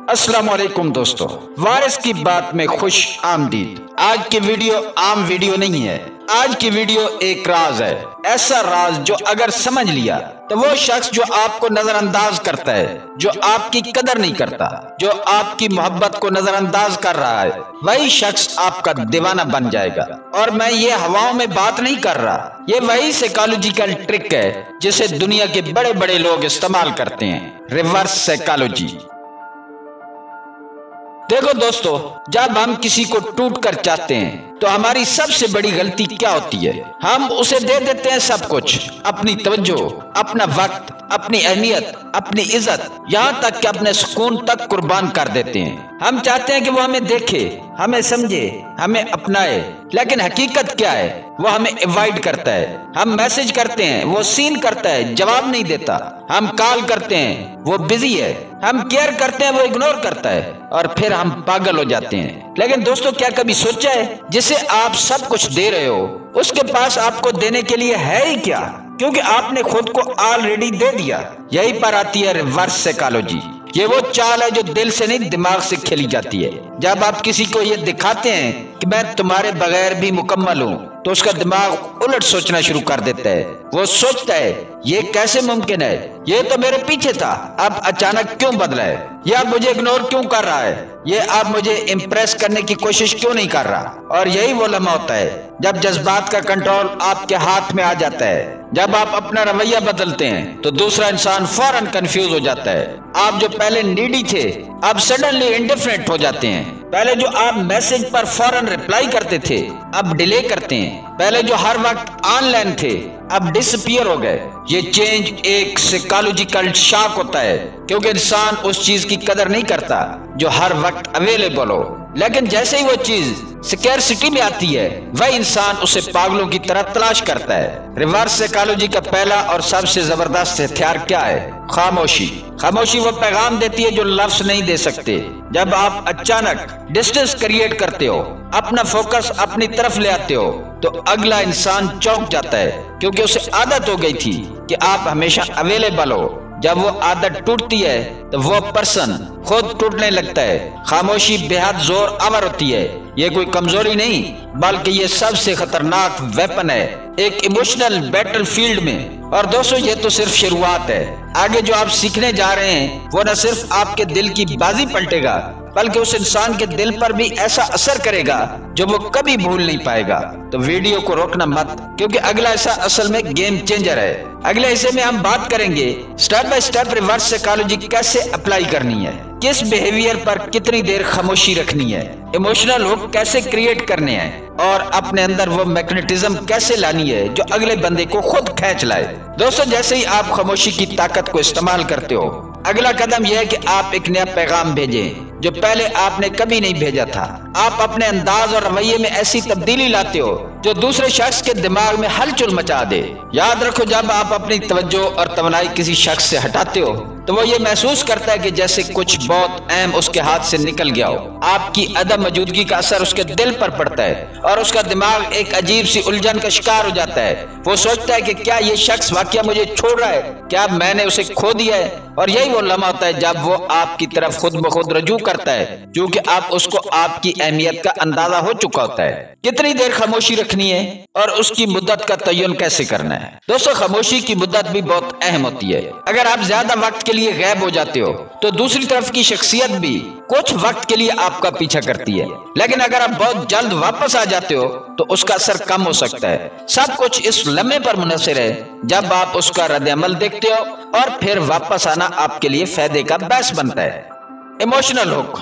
अस्सलाम वालेकुम दोस्तों, वारिस की बात में खुश आमदीद। आज की वीडियो आम वीडियो नहीं है। आज की वीडियो एक राज है, ऐसा राज जो अगर समझ लिया तो वो शख्स जो आपको नजरअंदाज करता है, जो आपकी कदर नहीं करता, जो आपकी मोहब्बत को नजरअंदाज कर रहा है, वही शख्स आपका दीवाना बन जाएगा। और मैं ये हवाओं में बात नहीं कर रहा, ये वही साइकोलॉजिकल ट्रिक है जिसे दुनिया के बड़े बड़े लोग इस्तेमाल करते हैं, रिवर्स साइकोलॉजी। देखो दोस्तों, जब हम किसी को टूट कर चाहते हैं तो हमारी सबसे बड़ी गलती क्या होती है? हम उसे दे देते हैं सब कुछ, अपनी तवज्जो, अपना वक्त, अपनी अहमियत, अपनी इज्जत, यहाँ तक कि अपने सुकून तक कुर्बान कर देते हैं। हम चाहते हैं कि वो हमें देखे, हमें समझे, हमें अपनाए, लेकिन हकीकत क्या है? वो हमें अवॉइड करता है। हम मैसेज करते हैं, वो सीन करता है, जवाब नहीं देता। हम कॉल करते हैं, वो बिजी है। हम केयर करते हैं, वो इग्नोर करता है, और फिर हम पागल हो जाते हैं। लेकिन दोस्तों, क्या कभी सोचा है जिसे आप सब कुछ दे रहे हो उसके पास आपको देने के लिए है ही क्या? क्योंकि आपने खुद को ऑलरेडी दे दिया। यही पर आती है रिवर्स साइकोलॉजी। ये वो चाल है जो दिल से नहीं दिमाग से खेली जाती है। जब आप किसी को ये दिखाते हैं कि मैं तुम्हारे बगैर भी मुकम्मल हूँ, तो उसका दिमाग उलट सोचना शुरू कर देता है। वो सोचता है, ये कैसे मुमकिन है? ये तो मेरे पीछे था, अब अचानक क्यों बदला है? ये अब मुझे इग्नोर क्यों कर रहा है? ये अब मुझे इम्प्रेस करने की कोशिश क्यों नहीं कर रहा? और यही वो लम्हा होता है जब जज्बात का कंट्रोल आपके हाथ में आ जाता है। जब आप अपना रवैया बदलते हैं तो दूसरा इंसान फौरन कंफ्यूज हो जाता है। आप जो पहले नीडी थे, अब सडनली इंडिफरेंट हो जाते हैं। पहले जो आप मैसेज पर फौरन रिप्लाई करते थे, अब डिले करते हैं। पहले जो हर वक्त ऑनलाइन थे, अब डिसअपीयर हो गए। ये चेंज एक साइकोलॉजिकल शॉक होता है, क्योंकि इंसान उस चीज की कदर नहीं करता जो हर वक्त अवेलेबल हो। लेकिन जैसे ही वो चीज स्कैरसिटी में आती है, वह इंसान उसे पागलों की तरह तलाश करता है। रिवर्स साइकोलॉजी का पहला और सबसे जबरदस्त हथियार क्या है? खामोशी। खामोशी वो पैगाम देती है जो लफ्ज नहीं दे सकते। जब आप अचानक डिस्टेंस क्रिएट करते हो, अपना फोकस अपनी तरफ ले आते हो, तो अगला इंसान चौंक जाता है, क्योंकि उसे आदत हो गई थी कि आप हमेशा अवेलेबल हो। जब वो आदत टूटती है तो वो पर्सन खुद टूटने लगता है। खामोशी बेहद जोर आवर होती है। ये कोई कमजोरी नहीं, बल्कि ये सबसे खतरनाक वेपन है एक इमोशनल बैटल फील्ड में। और दोस्तों, ये तो सिर्फ शुरुआत है। आगे जो आप सीखने जा रहे हैं वो न सिर्फ आपके दिल की बाजी पलटेगा, बल्कि उस इंसान के दिल पर भी ऐसा असर करेगा जो वो कभी भूल नहीं पाएगा। तो वीडियो को रोकना मत, क्योंकि अगला हिस्सा असल में गेम चेंजर है। अगले हिस्से में हम बात करेंगे step by step reverse psychology कैसे अप्लाई करनी है, किस बिहेवियर पर कितनी देर खामोशी रखनी है, इमोशनल हुक कैसे क्रिएट करने हैं, और अपने अंदर वो मैग्नेटिज्म कैसे लानी है जो अगले बंदे को खुद खींच लाए। दोस्तों, जैसे ही आप खामोशी की ताकत को इस्तेमाल करते हो, अगला कदम यह है कि आप एक नया पैगाम भेजें जो पहले आपने कभी नहीं भेजा था। आप अपने अंदाज और रवैये में ऐसी तब्दीली लाते हो जो दूसरे शख्स के दिमाग में हलचल मचा दे। याद रखो, जब आप अपनी तवज्जो और तवनाई किसी शख्स से हटाते हो तो वो ये महसूस करता है कि जैसे कुछ बहुत अहम उसके हाथ से निकल गया हो। आपकी अदम मौजूदगी का असर उसके दिल पर पड़ता है और उसका दिमाग एक अजीब सी उलझन का शिकार हो जाता है। वो सोचता है कि क्या ये शख्स वाकई मुझे छोड़ रहा है, क्या मैंने उसे खो दिया है? और यही वो लम्हा होता है जब वो आपकी तरफ खुद ब खुद रजू करता है, क्योंकि आप उसको आपकी अहमियत का अंदाजा हो चुका होता है। कितनी देर खामोशी रखनी है और उसकी मुद्दत का तयन कैसे करना है? दोस्तों, खामोशी की मुद्दत भी बहुत अहम होती है। अगर आप ज्यादा वक्त के लिए गायब हो जाते हो तो दूसरी तरफ की शख्सियत भी कुछ वक्त के लिए आपका पीछा करती है, लेकिन अगर आप बहुत जल्द वापस आ जाते हो तो उसका असर कम हो सकता है। सब कुछ इस लम्हे पर मुनहसर है जब आप उसका रद्द-ए-अमल देखते हो, और फिर वापस आना आपके लिए फायदे का बायस बनता है। Emotional hook.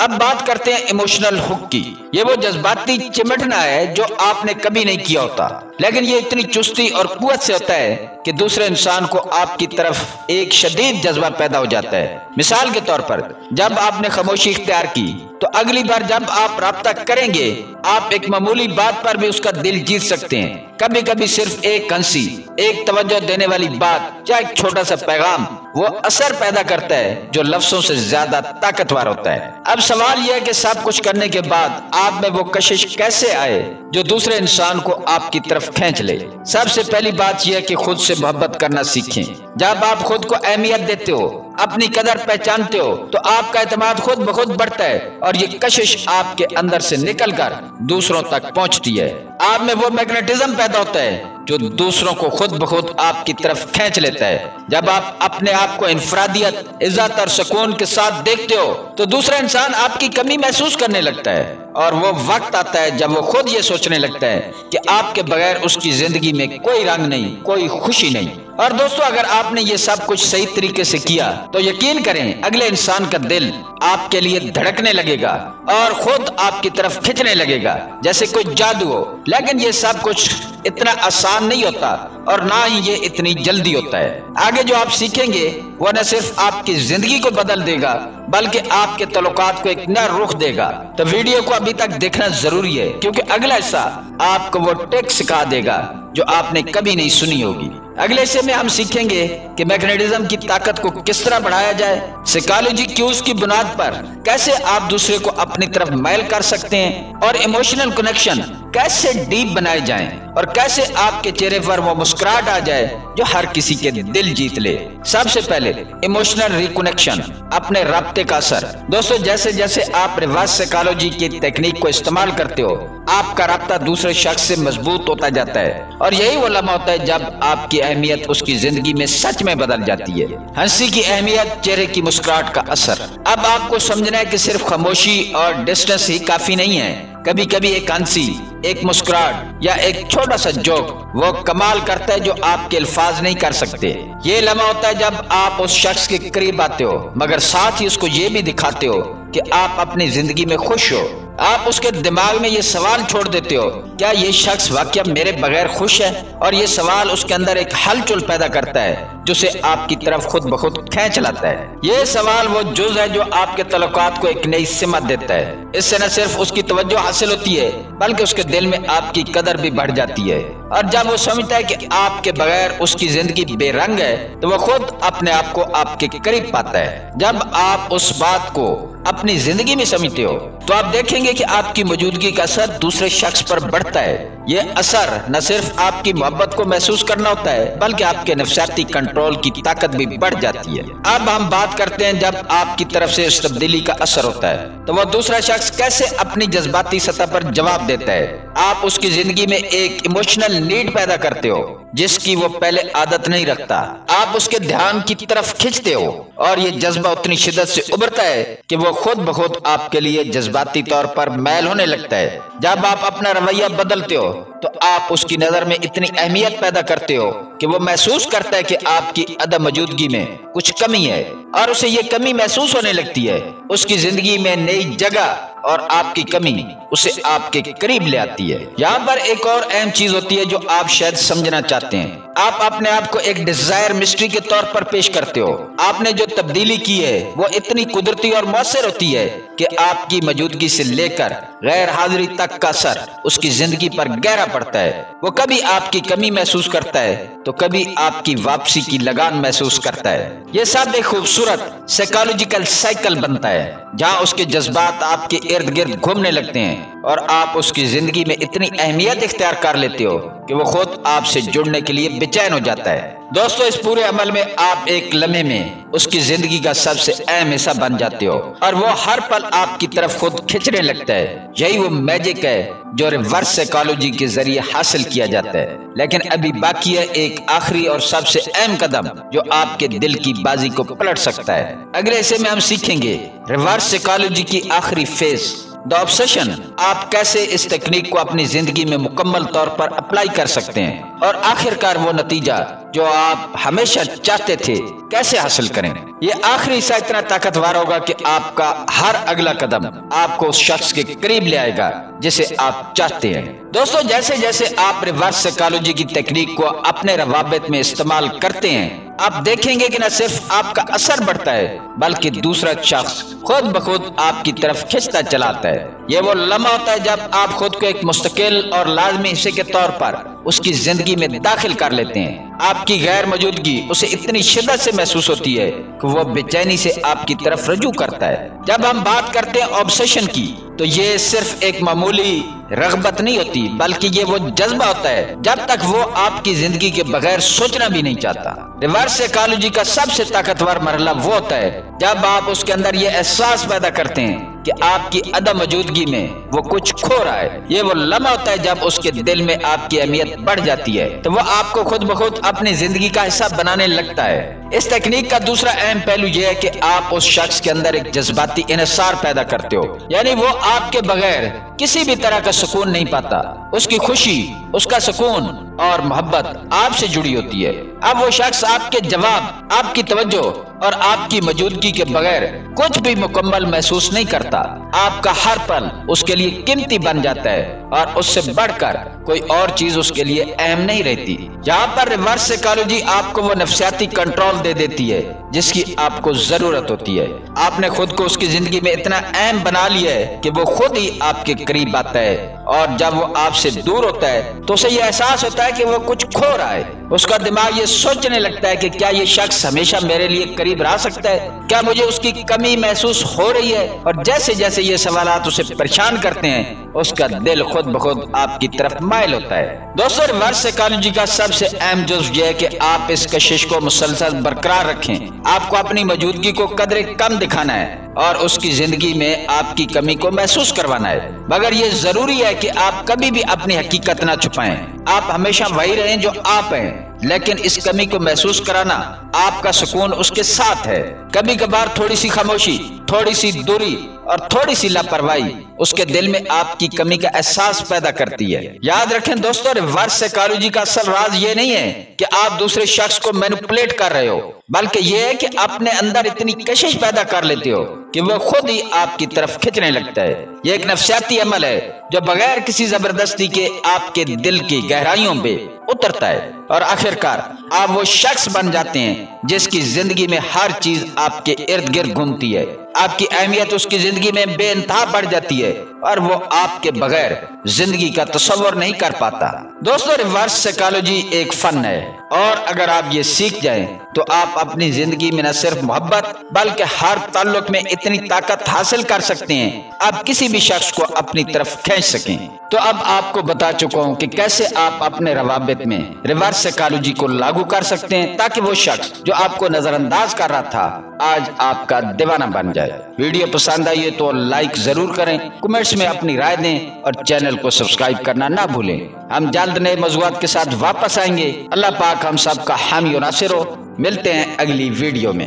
अब बात करते हैं इमोशनल हुक की। ये वो जज्बाती चिमटना है जो आपने कभी नहीं किया होता, लेकिन ये इतनी चुस्ती और कुव्वत से होता है कि दूसरे इंसान को आपकी तरफ एक शदीद जज्बा पैदा हो जाता है। मिसाल के तौर पर, जब आपने खामोशी इख्तियार की तो अगली बार जब आप राब्ता करेंगे, आप एक मामूली बात पर भी उसका दिल जीत सकते हैं। कभी कभी सिर्फ एक हंसी, एक तवज्जो देने वाली बात, चाहे एक छोटा सा पैगाम, वो असर पैदा करता है जो लफ्जों से ज्यादा ताकतवर होता है। अब सवाल यह है कि सब कुछ करने के बाद आप में वो कशिश कैसे आए जो दूसरे इंसान को आपकी तरफ खींच ले। सबसे पहली बात यह है कि खुद से मोहब्बत करना सीखें। जब आप खुद को अहमियत देते हो, अपनी कदर पहचानते हो, तो आपका एतमाद खुद ब खुद बढ़ता है और ये कशिश आपके अंदर से निकलकर दूसरों तक पहुंचती है। आप में वो मैग्नेटिज्म पैदा होता है जो दूसरों को खुद ब खुद आपकी तरफ खींच लेता है। जब आप अपने आप को इंफरादियत, इज्जत और सुकून के साथ देखते हो तो दूसरा इंसान आपकी कमी महसूस करने लगता है और वो वक्त आता है जब वो खुद ये सोचने लगता है कि आपके बगैर उसकी जिंदगी में कोई रंग नहीं, कोई खुशी नहीं। और दोस्तों, अगर आपने ये सब कुछ सही तरीके से किया तो यकीन करें अगले इंसान का दिल आपके लिए धड़कने लगेगा और खुद आपकी तरफ खींचने लगेगा जैसे कोई जादू हो। लेकिन ये सब कुछ इतना आसान नहीं होता और ना ही ये इतनी जल्दी होता है। आगे जो आप सीखेंगे वो न सिर्फ आपकी जिंदगी को बदल देगा बल्कि आपके तल्लुकात को एक नया रुख देगा। तो वीडियो को अभी तक देखना जरूरी है क्योंकि अगला हिस्सा आपको वो टेक सिखा देगा जो आपने कभी नहीं सुनी होगी। अगले हिस्से में हम सीखेंगे कि मैग्नेटिज्म की ताकत को किस तरह बढ़ाया जाए, साइकोलॉजी क्यूज की बुनियाद पर कैसे आप दूसरे को अपनी तरफ मैल कर सकते हैं और इमोशनल कनेक्शन कैसे डीप बनाए जाएं और कैसे आपके चेहरे पर वो मुस्कुराहट आ जाए जो हर किसी के दिल जीत ले। सबसे पहले इमोशनल रिकनेक्शन, अपने राब्ते का असर। दोस्तों, जैसे जैसे आप रिवर्स साइकोलॉजी की तकनीक को इस्तेमाल करते हो आपका राब्ता दूसरे शख्स से मजबूत होता जाता है और यही वो लम्हा होता है जब आपकी अहमियत उसकी जिंदगी में सच में बदल जाती है। हंसी की अहमियत, चेहरे की मुस्कुराहट का असर। अब आपको समझना है कि सिर्फ खामोशी और डिस्टेंस ही काफी नहीं है। कभी कभी एक हंसी, एक मुस्कुराहट या एक छोटा सा जोक वो कमाल करता है जो आपके अल्फाज नहीं कर सकते। ये लम्हा होता है जब आप उस शख्स के करीब आते हो मगर साथ ही उसको ये भी दिखाते हो कि आप अपनी जिंदगी में खुश हो। आप उसके दिमाग में ये सवाल छोड़ देते हो, क्या ये शख्स वाकई मेरे बगैर खुश है? और ये सवाल उसके अंदर एक हलचल पैदा करता है जो उसे आपकी तरफ खुद ब खुद खींच लाता है। ये सवाल वो जुज है जो आपके तल्लुकात को एक नई सिमत देता है। इससे न सिर्फ उसकी तवज्जो हासिल होती है बल्कि उसके दिल में आपकी कदर भी बढ़ जाती है और जब वो समझता है कि आपके बगैर उसकी जिंदगी बेरंग है तो वो खुद अपने आप को आपके करीब पाता है। जब आप उस बात को अपनी जिंदगी में समझते हो तो आप देखेंगे कि आपकी मौजूदगी का असर दूसरे शख्स पर बढ़ता है। ये असर न सिर्फ आपकी मोहब्बत को महसूस करना होता है बल्कि आपके नफ्सियाती कंट्रोल की ताकत भी बढ़ जाती है। अब हम बात करते हैं जब आपकी तरफ से इस तब्दीली का असर होता है तो वो दूसरा शख्स कैसे अपनी जज्बाती सतह पर जवाब देता है। आप उसकी जिंदगी में एक इमोशनल नीड पैदा करते हो जिसकी वो पहले आदत नहीं रखता। आप उसके ध्यान की तरफ खींचते हो और ये जज्बा उतनी शिद्दत से उभरता है कि वो खुद ब खुद आपके लिए जज्बाती तौर पर मैल होने लगता है। जब आप अपना रवैया बदलते हो तो आप उसकी नजर में इतनी अहमियत पैदा करते हो कि वो महसूस करता है कि आपकी अदम मौजूदगी में कुछ कमी है और उसे ये कमी महसूस होने लगती है। उसकी जिंदगी में नई जगह और आपकी कमी उसे आपके करीब ले आती है। यहाँ पर एक और अहम चीज होती है जो आप शायद समझना चाहते हैं। आप अपने आप को एक डिजायर मिस्ट्री के तौर पर पेश करते हो। आपने जो तब्दीली की है वो इतनी कुदरती और मौसर होती है कि आपकी मौजूदगी से लेकर गैर हाजिरी तक का असर उसकी जिंदगी पर गहरा पड़ता है। वो कभी आपकी कमी महसूस करता है तो कभी आपकी वापसी की लगान महसूस करता है। ये सब एक खूबसूरत साइकोलॉजिकल साइकिल बनता है जहाँ उसके जज्बात आपके इर्द गिर्द घूमने लगते हैं और आप उसकी जिंदगी में इतनी अहमियत इख्तियार कर लेते हो कि वो खुद आपसे जुड़ने के लिए बेचैन हो जाता है। दोस्तों, इस पूरे अमल में आप एक लम्हे में उसकी जिंदगी का सबसे अहम हिस्सा बन जाते हो और वो हर पल आपकी तरफ खुद खींचने लगता है। यही वो मैजिक है जो रिवर्स साइकोलॉजी के जरिए हासिल किया जाता है। लेकिन अभी बाकी है एक आखिरी और सबसे अहम कदम जो आपके दिल की बाजी को पलट सकता है। अगले हिस्से में हम सीखेंगे रिवर्स साइकोलॉजी की आखिरी फेज, द ऑब्सेशन। आप कैसे इस तकनीक को अपनी जिंदगी में मुकम्मल तौर पर अप्लाई कर सकते हैं और आखिरकार वो नतीजा जो आप हमेशा चाहते थे कैसे हासिल करें। ये आखिरी हिस्सा इतना ताकतवर होगा कि आपका हर अगला कदम आपको उस शख्स के करीब ले आएगा जिसे आप चाहते हैं। दोस्तों, जैसे जैसे आप रिवर्स साइकोलॉजी की तकनीक को अपने रवाबित में इस्तेमाल करते हैं आप देखेंगे कि न सिर्फ आपका असर बढ़ता है बल्कि दूसरा शख्स खुद ब खुद आपकी तरफ खींचता चलाता है। ये वो लम्हा होता है जब आप खुद को एक मुस्तकिल और लाजमी हिस्से के तौर पर उसकी जिंदगी में दाखिल कर लेते हैं। आपकी गैर मौजूदगी उसे इतनी शिद्दत से महसूस होती है कि वो बेचैनी से आपकी तरफ रजू करता है। जब हम बात करते हैं ऑब्सेशन की तो ये सिर्फ एक मामूली रग़बत नहीं होती, बल्कि ये वो जज्बा होता है जब तक वो आपकी जिंदगी के बगैर सोचना भी नहीं चाहता। रिवर्स साइकोलॉजी का सबसे ताकतवर मरहला वो होता है जब आप उसके अंदर ये एहसास पैदा करते हैं कि आपकी अदम मौजूदगी में वो कुछ खो रहा है। ये वो लम्हा होता है जब उसके दिल में आपकी अहमियत बढ़ जाती है, तो वो आपको खुद ब खुद अपनी जिंदगी का हिस्सा बनाने लगता है। इस तकनीक का दूसरा अहम पहलू यह है कि आप उस शख्स के अंदर एक जज्बाती इन्हिसार पैदा करते हो, यानी वो आपके बगैर किसी भी तरह का सुकून नहीं पाता। उसकी खुशी, उसका सुकून और मोहब्बत आपसे जुड़ी होती है। अब वो शख्स आपके जवाब, आपकी तवज्जो और आपकी मौजूदगी के बगैर कुछ भी मुकम्मल महसूस नहीं करता। आपका हर पल उसके लिए कीमती बन जाता है और उससे बढ़कर कोई और चीज उसके लिए अहम नहीं रहती। यहाँ पर रिवर्स साइकोलॉजी आपको वो नफ्सियाती कंट्रोल दे देती है जिसकी आपको जरूरत होती है। आपने खुद को उसकी जिंदगी में इतना अहम बना लिया है कि वो खुद ही आपके करीब आता है, और जब वो आपसे दूर होता है तो उसे ये एहसास होता है कि वो कुछ खो रहा है। उसका दिमाग ये सोचने लगता है कि क्या ये शख्स हमेशा मेरे लिए करीब रह सकता है, क्या मुझे उसकी कमी महसूस हो रही है। और जैसे जैसे ये सवालात उसे परेशान करते हैं, उसका दिल खुद ब खुद आपकी तरफ माइल होता है। दोस्तों, रिवर्स साइकोलॉजी का सबसे अहम जुज़्व यह है कि आप इस कशिश को मुसलसल बरकरार रखें। आपको अपनी मौजूदगी को कदरे कम दिखाना है और उसकी जिंदगी में आपकी कमी को महसूस करवाना है, मगर ये जरूरी है कि आप कभी भी अपनी हकीकत ना छुपाएं। आप हमेशा वही रहें जो आप हैं, लेकिन इस कमी को महसूस कराना आपका सुकून उसके साथ है। कभी कभार थोड़ी सी खामोशी, थोड़ी सी दूरी और थोड़ी सी लापरवाही उसके दिल में आपकी कमी का एहसास पैदा करती है। याद रखें दोस्तों, रिवर्स साइकोलॉजी का असल राज ये नहीं है कि आप दूसरे शख्स को मैनिपुलेट कर रहे हो, बल्कि ये है कि अपने अंदर इतनी कशिश पैदा कर लेते हो कि वो खुद ही आपकी तरफ खींचने लगता है। ये एक नफ्सियाती अमल है जो बगैर किसी जबरदस्ती के आपके दिल की गहराइयों में उतरता है और आखिरकार आप वो शख्स बन जाते हैं जिसकी जिंदगी में हर चीज आपके इर्द गिर्द घूमती है। आपकी अहमियत उसकी जिंदगी में बेइंतहा बढ़ जाती है और वो आपके बगैर जिंदगी का तस्वर नहीं कर पाता। दोस्तों, रिवर्स साइकोलॉजी एक फन है और अगर आप ये सीख जाएं तो आप अपनी जिंदगी में न सिर्फ मोहब्बत बल्कि हर ताल्लुक में इतनी ताकत हासिल कर सकते हैं आप किसी भी शख्स को अपनी तरफ खींच सकें। तो अब आपको बता चुका हूँ कि कैसे आप अपने रवाबित में रिवर्स साइकोलॉजी को लागू कर सकते हैं ताकि वो शख्स जो आपको नजरअंदाज कर रहा था आज आपका दीवाना बन जाए। वीडियो पसंद आई है तो लाइक जरूर करें, कमेंट्स में अपनी राय दें और चैनल को सब्सक्राइब करना ना भूलें। हम जल्द नए मौज़ूआत के साथ वापस आएंगे। अल्लाह पाक हम सब का हामी और नासिर हो। मिलते हैं अगली वीडियो में।